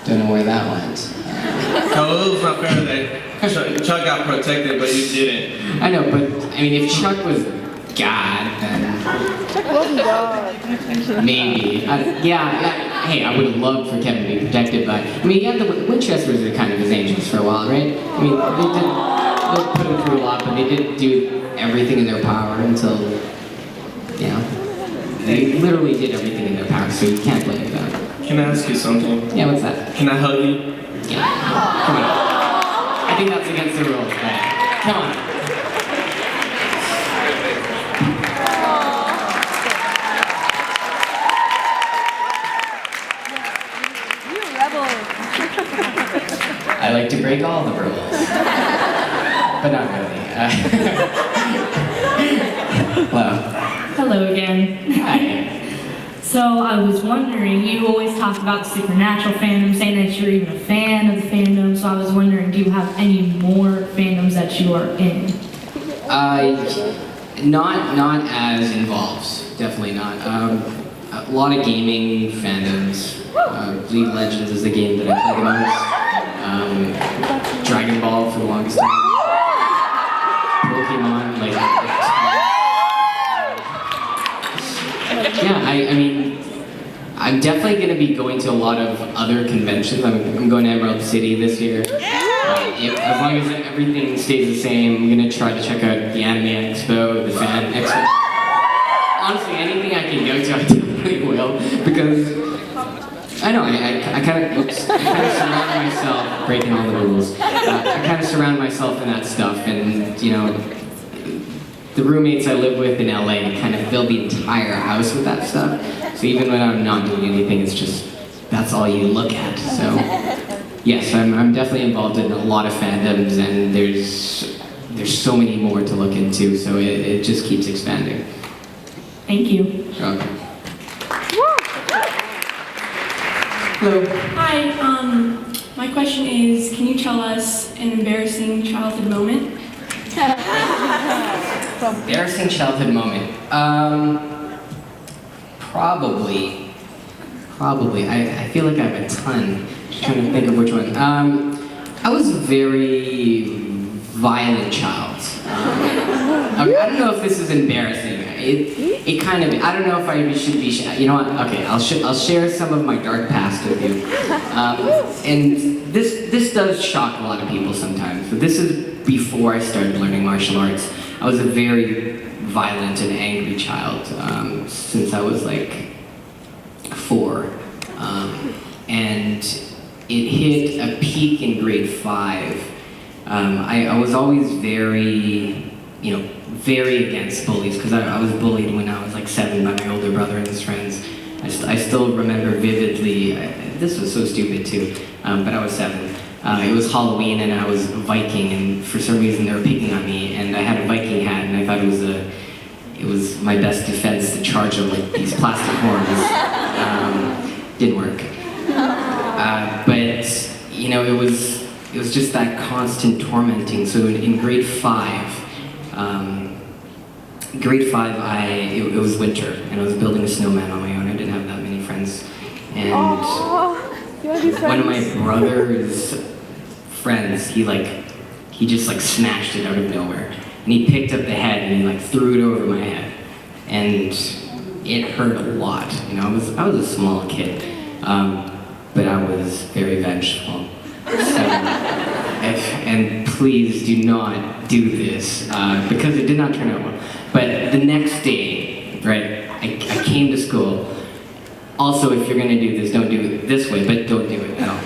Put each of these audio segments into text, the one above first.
Don't know where that went. No, it was not fair that Chuck got protected, but you didn't. I know, but I mean, if Chuck was God, then Chuck wasn't God. maybe. Yeah. Hey, I would have loved for Kevin to be protected by. I mean, yeah, the Winchesters are kind of his angels for a while, right? I mean, they put him through a lot, but they didn't do everything in their power until, you know, they literally did everything in their power, so you can't blame them. Can I ask you something? Yeah, what's that? Can I hug you? Yeah. Come on. I think that's against the rules, but come on. You rebel. I like to break all the rules. But not really. Hello. Hello again. Hi. So I was wondering, you always talk about the supernatural fandom, saying that you're even a fan of the fandom, so I was wondering, do you have any more fandoms that you are in? Not as involved. Definitely not. A lot of gaming fandoms. League of Legends is the game that I play the most. Dragon Ball for the longest time. Pokemon, like. Yeah, I mean, I'm definitely going to be going to a lot of other conventions. I'm going to Emerald City this year. As long as everything stays the same, I'm going to try to check out the Anime Expo, the Fan Expo. Honestly, anything I can go to, I definitely will, because I know, I kind of surround myself, breaking all the rules, I kind of surround myself in that stuff, and, you know, the roommates I live with in LA kind of fill the entire house with that stuff. So even when I'm not doing anything, it's just, that's all you look at. So yes, I'm definitely involved in a lot of fandoms, and there's so many more to look into, so it just keeps expanding. Thank you. You're welcome. Hello. Hi, my question is, can you tell us an embarrassing childhood moment? Embarrassing childhood moment. Probably. I feel like I have a ton. Just trying to think of which one. I was a very violent child. I don't know if this is embarrassing. It kind of. I don't know if I should be. You know what? Okay, I'll share some of my dark past with you. And this does shock a lot of people sometimes. But this is before I started learning martial arts. I was a very violent and angry child since I was like 4. And it hit a peak in grade 5. I was always very, very against bullies, because I was bullied when I was like 7 by my older brother and his friends. I still remember vividly, this was so stupid too, but I was 7. It was Halloween and I was a Viking, and for some reason they were picking on me, and I had a Viking hat, and I thought it was my best defense to charge them with these plastic horns. Didn't work. But it was just that constant tormenting. So in grade 5, it was winter, and I was building a snowman on my own. I didn't have that many friends, and one of my brother's friends, he just smashed it out of nowhere, and he picked up the head and he threw it over my head, and it hurt a lot. I was a small kid, but I was very vengeful. So, and please do not do this, because it did not turn out well. But the next day, right, I came to school. Also, if you're gonna do this, don't do it this way, but don't do it at all.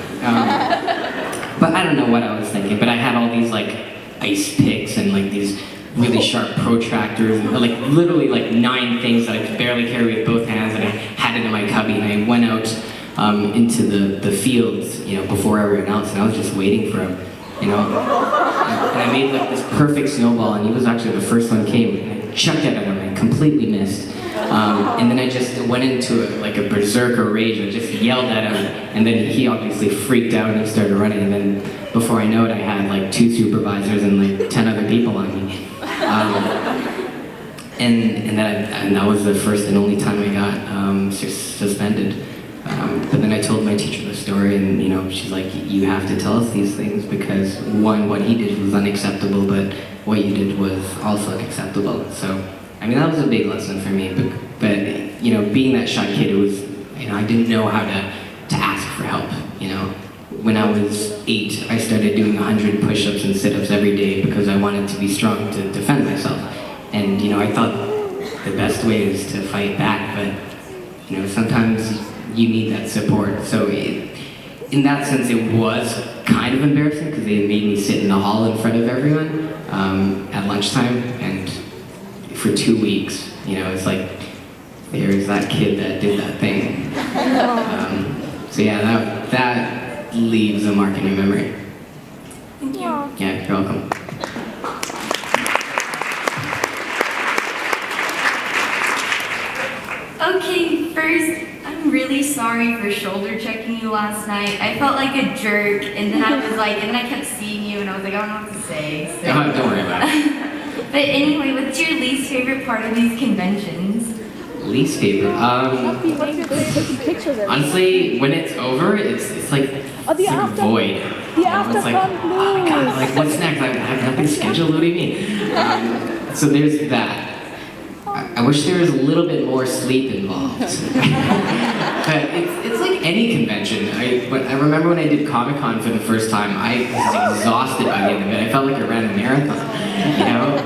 But I don't know what I was thinking, but I had all these ice picks and these really sharp protractors, and literally 9 things that I could barely carry with both hands, and I had it in my cubby, and I went out into the fields, before everyone else, and I was just waiting for him, and I made this perfect snowball, and he was actually the first one came, and I chucked it at him and completely missed. And then I just went into a berserker rage. I just yelled at him, and then he obviously freaked out and he started running, and then before I know it, I had 2 supervisors and 10 other people on me. And that was the first and only time I got suspended. But then I told my teacher the story, and she's like, you have to tell us these things because one, what he did was unacceptable, but what you did was also unacceptable. So, I mean, that was a big lesson for me, but being that shy kid, it was, I didn't know how to ask for help, When I was 8, I started doing 100 push-ups and sit-ups every day because I wanted to be strong to defend myself. And, I thought the best way is to fight back, but, sometimes you need that support. So in that sense, it was kind of embarrassing because they made me sit in the hall in front of everyone at lunchtime, and for 2 weeks, it's like, there's that kid that did that thing. So yeah, that leaves a mark in your memory. Thank you. Yeah, you're welcome. Okay, first, I'm really sorry for shoulder checking you last night. I felt like a jerk, and then I kept seeing you, and I was like, I don't know what to say. So. Don't worry about it. But anyway, what's your least favorite part of these conventions? Least favorite? Taking pictures of Honestly, when it's over, it's like Oh, the it's like a after- void. the after It's like, fun oh my god, blues. like what's next? I have nothing scheduled. What do you mean? So there's that. I wish there was a little bit more sleep involved. But it's like any convention. I remember when I did Comic-Con for the first time, I was exhausted by the end of it. I felt like I ran a marathon,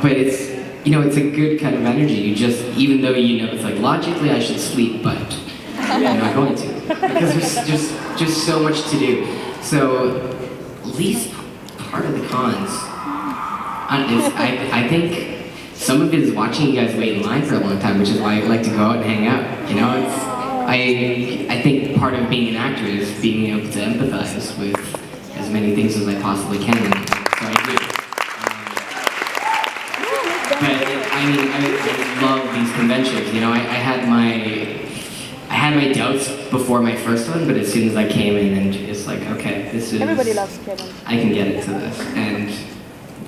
But it's a good kind of energy. You just, even though it's like logically I should sleep, but I'm not going to because there's just so much to do. So least part of the cons, I think. Some of it is watching you guys wait in line for a long time, which is why I like to go out and hang out. I think part of being an actor is being able to empathize with as many things as I possibly can. So I do. But I love these conventions. I had my doubts before my first one, but as soon as I came in and it's like, okay, this is. Everybody loves Kevin. I can get it to this, and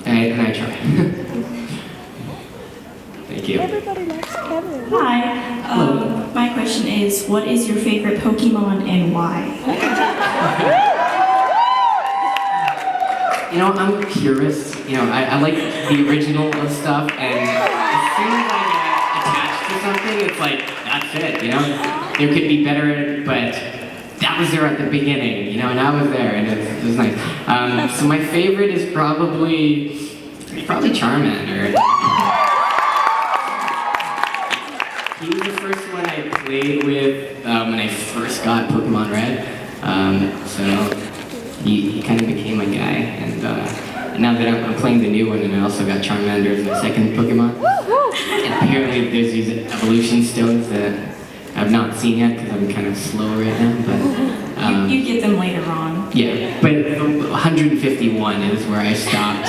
I try. Thank you. Everybody loves Kevin. Hi. My question is, what is your favorite Pokemon and why? I'm a purist. I like the original of stuff, and as soon as I get attached to something, it's like, that's it, There could be better, but that was there at the beginning, and I was there, and it was nice. So my favorite is probably Charmander. He was the first one I played with when I first got Pokemon Red. So he kind of became my guy. And now that I'm playing the new one, and I also got Charmander as my second Pokemon. And apparently there's these evolution stones that I've not seen yet because I'm kind of slow right now. But You get them later on. yeah, but 151 is where I stopped.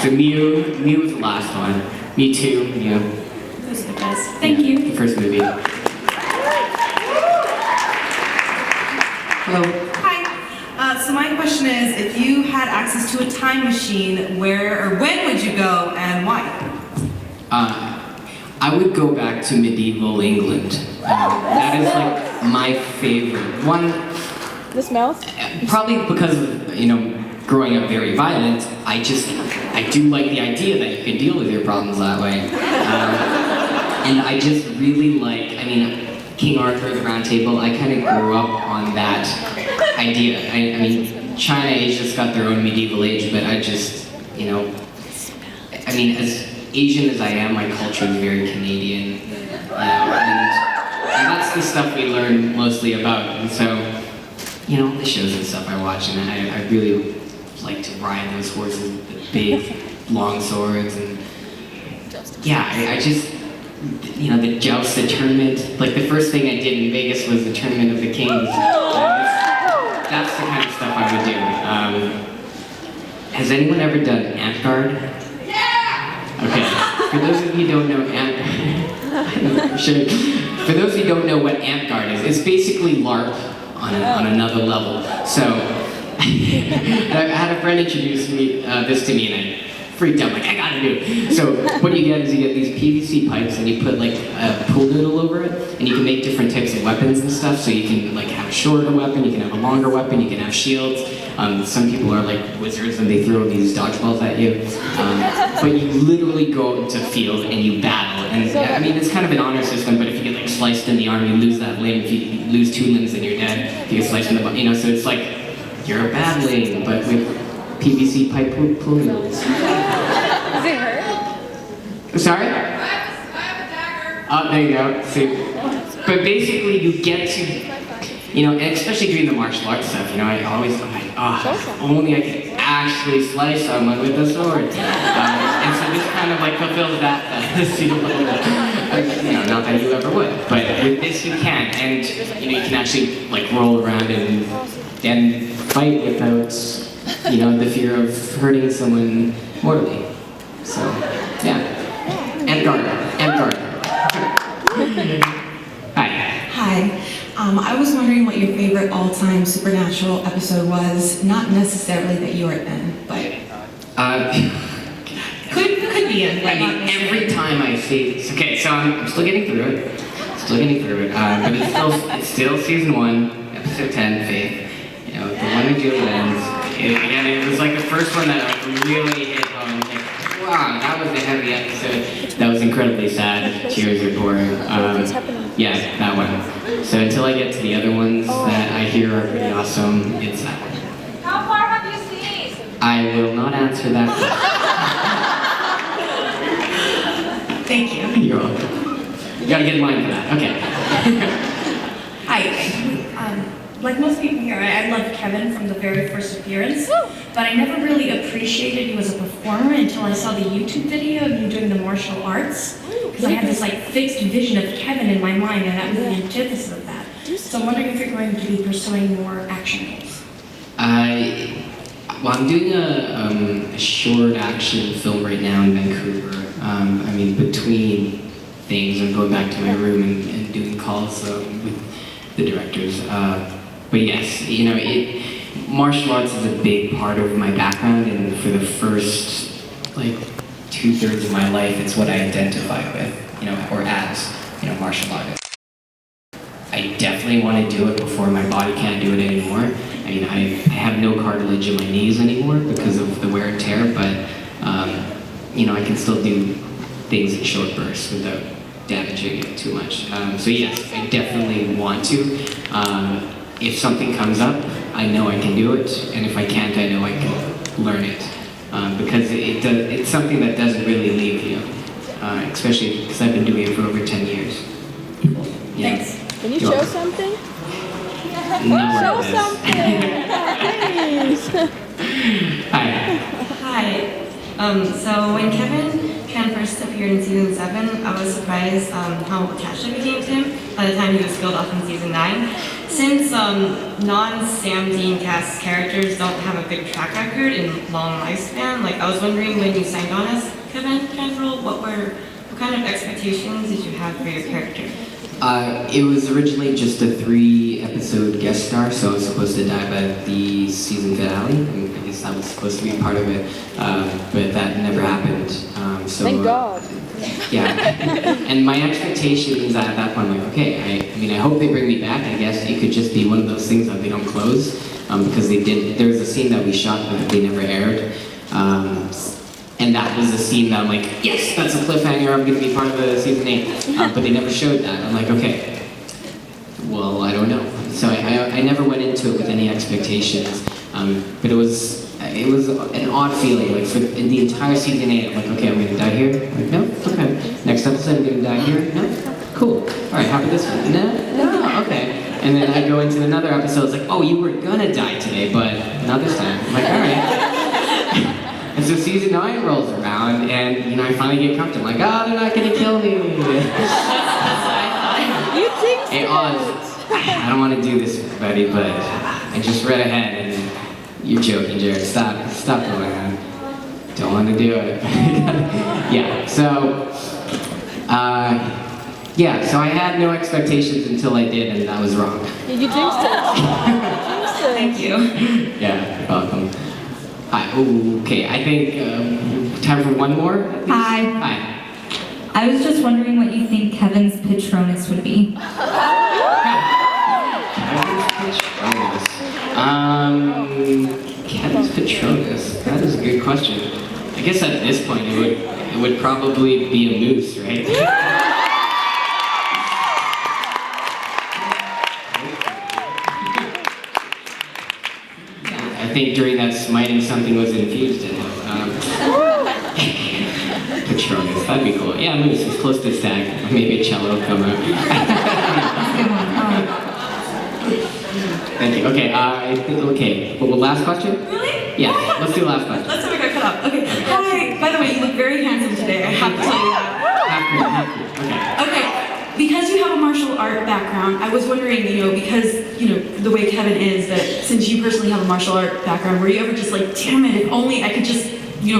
So Mew was the last one. Mewtwo, Those are the best. Thank you. the first movie. Hello. Hi. So my question is, if you had access to a time machine, where or when would you go and why? I would go back to medieval England. That is like my favorite one. The smells? Probably because of, growing up very violent, I do like the idea that you can deal with your problems that way. And I just really like, King Arthur, the Round Table, I kind of grew up on that idea. China, Asia's got their own medieval age, but I just, as Asian as I am, my culture is very Canadian, and that's the stuff we learn mostly about. And so, the shows and stuff I watch, and I really like to ride those horses with big, long swords, and yeah, I just, the joust, the tournament. Like the first thing I did in Vegas was the Tournament of the Kings. That's the kind of stuff I would do. Has anyone ever done Ant Guard? Okay. For those of you who don't know For those of you who don't know what Ant Guard is, it's basically LARP on another level. So I had a friend introduce this to me, and I freaked out, like, I gotta do it. So what you get is you get these PVC pipes and you put like a pool noodle over it, and you can make different types of weapons and stuff. So you can like have a shorter weapon, you can have a longer weapon, you can have shields. Some people are like wizards and they throw these dodgeballs at you. But you literally go into a field and you battle. And I mean, it's kind of an honor system, but if you get like sliced in the arm, you lose that limb. If you lose 2 limbs, then you're dead. If you get sliced in the butt, you know, so it's like, you're battling, but with PVC pipe pool noodles. Does it hurt? Sorry? Oh, there you go. See, but basically, you get to, you know, and especially doing the martial arts stuff. You know, I always thought, like, only I could actually slice someone with a sword. And so this kind of like fulfills that fantasy a little bit. You know, not that you ever would, but with this you can, and you know, you can actually like roll around and fight without, you know, the fear of hurting someone mortally. So, yeah. And guard. Hi. Hi. I was wondering what your favorite all-time Supernatural episode was. Not necessarily that you were in, but could be in. I mean, every time I see this, okay, so I'm still getting through it. But it's still season 1, episode 10, Faith. You know, the one with Julie Lenz. Again, it was like the first one that like really hit home. Like, wow, that was a heavy episode. That was incredibly sad. Tears are pouring. Yeah, that one. So until I get to the other ones that I hear are pretty awesome, it's that one. How far have you seen? I will not answer that question. Thank you. You're welcome. You gotta get in line for that. Okay. Hi. Like most people here, I love Kevin from the very first appearance, but I never really appreciated you as a performer until I saw the YouTube video of you doing the martial arts, because I had this like fixed vision of Kevin in my mind, and that was the antithesis of that. So I'm wondering if you're going to be pursuing more action roles. Well, I'm doing a short action film right now in Vancouver. I mean, between things, I'm going back to my room and doing calls with the directors. But yes, you know, martial arts is a big part of my background, and for the first, like, 2/3 of my life, it's what I identify with, you know, or as, you know, martial artist. I definitely want to do it before my body can't do it anymore. I mean, I have no cartilage in my knees anymore because of the wear and tear, but, you know, I can still do things in short bursts without damaging it too much. So yes, I definitely want to. If something comes up, I know I can do it, and if I can't, I know I can learn it. Because it's something that doesn't really leave you, especially because I've been doing it for over 10 years. Yeah. Thanks. Can you show something? No, Show something! Please! Hi. Hi. So when Kevin first appeared in season 7, I was surprised how attached I became to him by the time he was killed off in season 9. Since non-Sam Dean cast characters don't have a good track record and long lifespan, like I was wondering when you signed on as Kevin Cantrell, what kind of expectations did you have for your character? It was originally just a 3-episode guest star, so I was supposed to die by the season finale. And I guess that was supposed to be part of it, but that never happened. Thank God. Yeah, and my expectations at that point, like, okay, I mean, I hope they bring me back. I guess it could just be one of those things that they don't close, because they did. There was a scene that we shot that they never aired. And that was a scene that I'm like, yes, that's a cliffhanger, I'm going to be part of the season 8. But they never showed that. I'm like, okay, well, I don't know. So I never went into it with any expectations. But it was an odd feeling. Like, in the entire season 8, I'm like, okay, I'm going to die here? I'm like, no? Okay. Next episode, I'm going to die here? No? Cool. All right, how about this one? No? Okay. And then I go into another episode, it's like, oh, you were going to die today, but not this time. I'm like, all right. And so season 9 rolls around, and you know, I finally get comfortable. I'm like, oh, they're not gonna kill me. You think so? Hey, Oz, I don't want to do this, buddy, but I just read ahead, and you're joking, Jared. Stop going on. Don't want to do it. Yeah. So I had no expectations until I did, and I was wrong. You jinxed it. Thank you. Yeah, you're welcome. Hi. Ooh, okay, I think time for one more. Hi. Hi. I was just wondering what you think Kevin's Patronus would be. Kevin's Patronus. That is a good question. I guess at this point it would probably be a moose, right? I think during that smiting something was infused in him. Patronus, that'd be cool. Yeah, moose. It's close to stag. Maybe a cello will come out. Thank you. Okay, I think, okay. Well, last question? Really? Yeah, let's do the last question. Let's see if I got cut up. Okay. Hi. By the way, you look very handsome today. I have to tell you that. Okay. Okay. Because you have a martial art background, I was wondering, because, the way Kevin is, that since you personally have a martial art background, were you ever just like, damn it, if only I could just,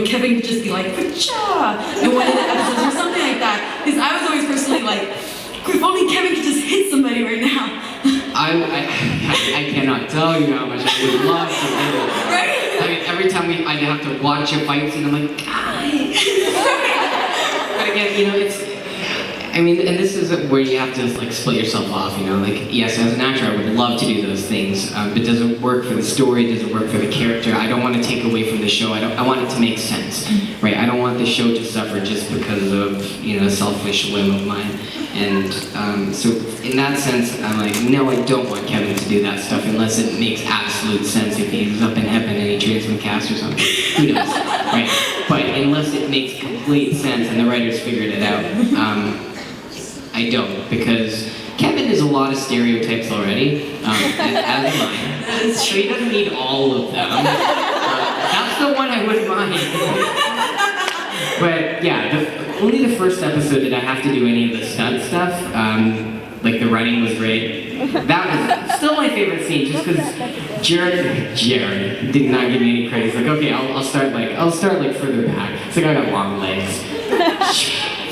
Kevin could just be like, "Pacha!" in one of the episodes or something like that? Because I was always personally like, if only Kevin could just hit somebody right now. I cannot tell you how much I would love to do it. Right? I mean, every time I'd have to watch a fight scene, I'm like, God. But again, and this is where you have to like split yourself off, yes, as an actor I would love to do those things, but does it work for the story, does it work for the character? I don't want to take away from the show, I want it to make sense, right? I don't want the show to suffer just because of, a selfish whim of mine. And so in that sense, I'm like, no, I don't want Kevin to do that stuff unless it makes absolute sense. If he's up in heaven and he trains with cast or something, who knows, right? But unless it makes complete sense and the writers figured it out, I don't, because Kevin is a lot of stereotypes already, as am I. So he doesn't need all of them. That's the one I wouldn't mind. But yeah, only the first episode did I have to do any of the stunt stuff. Like the running was great. That was still my favorite scene, just because Jared did not give me any credit. He's like, okay, I'll start further back. It's like I got long legs.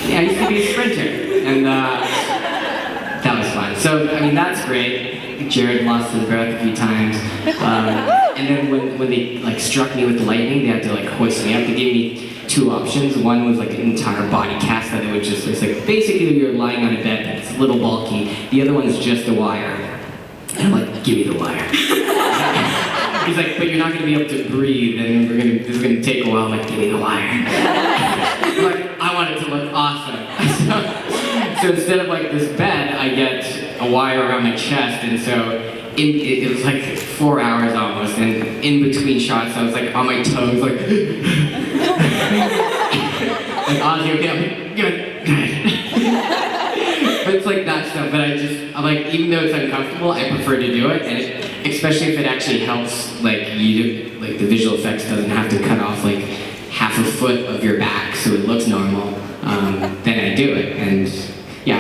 Yeah, I used to be a sprinter, and that was fun. So, that's great. Jared lost his breath a few times. And then when they struck me with the lightning, they had to hoist me up. They gave me two options. One was an entire body cast that it would just, it's basically you're lying on a bed, but it's a little bulky. The other one's just a wire. And I'm like, give me the wire. He's like, but you're not going to be able to breathe, and this is going to take a while. I'm like, give me the wire. I'm like, I want it to look awesome. So instead of this bed, I get a wire around my chest, and so it was 4 hours almost, and in between shots, I was on my toes, Ozzy, okay, I'm good. But it's that stuff that I'm even though it's uncomfortable, I prefer to do it, and especially if it actually helps, the visual effects doesn't have to cut off half a foot of your back so it looks normal, then I do it, and